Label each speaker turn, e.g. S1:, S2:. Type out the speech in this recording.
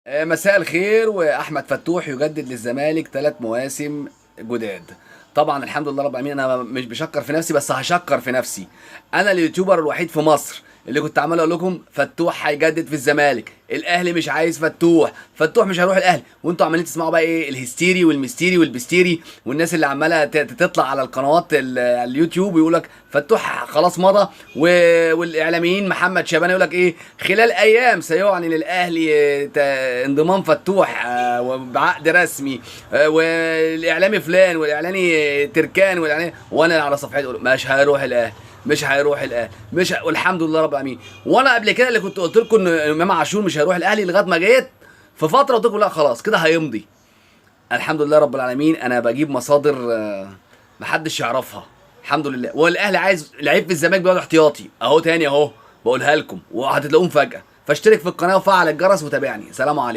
S1: مساء الخير. واحمد فتوح يجدد للزمالك 3 مواسم جداد. طبعا الحمد لله رب العالمين. انا مش بشكر في نفسي بس هشكر في نفسي. انا اليوتيوبر الوحيد في مصر اللي كنت عمال اقول لكم فتوح هيجدد في الزمالك، الاهلي مش عايز فتوح، فتوح مش هيروح الاهلي، وانتوا عمالين تسمعوا بقى ايه الهستيري والمستيري والبستيري، والناس اللي عماله تطلع على القنوات اليوتيوب ويقول لك فتوح خلاص مضى، والاعلاميين محمد شبانه يقول لك ايه خلال ايام سيعلن للاهلي انضمام فتوح بعقد رسمي، والاعلامي فلان والاعلاني تركان والاعلاني، وانا على صفحتي اقول مش هيروح الاهلي، مش هيروح الاهلي، مش والحمد لله رب العالمين. وانا قبل كده اللي كنت قلت لكم ان امام عاشور مش هيروح الاهلي لغايه ما جيت في فتره قلت لكم لا خلاص كده هيمضي. الحمد لله رب العالمين. انا بجيب مصادر محدش يعرفها الحمد لله. والاهلي عايز لعيب في الزمالك بيقعد احتياطي اهو تاني اهو بقولها لكم، وهتلاقوهم فجاه. فاشترك في القناه وفعل الجرس وتابعني. سلام عليكم.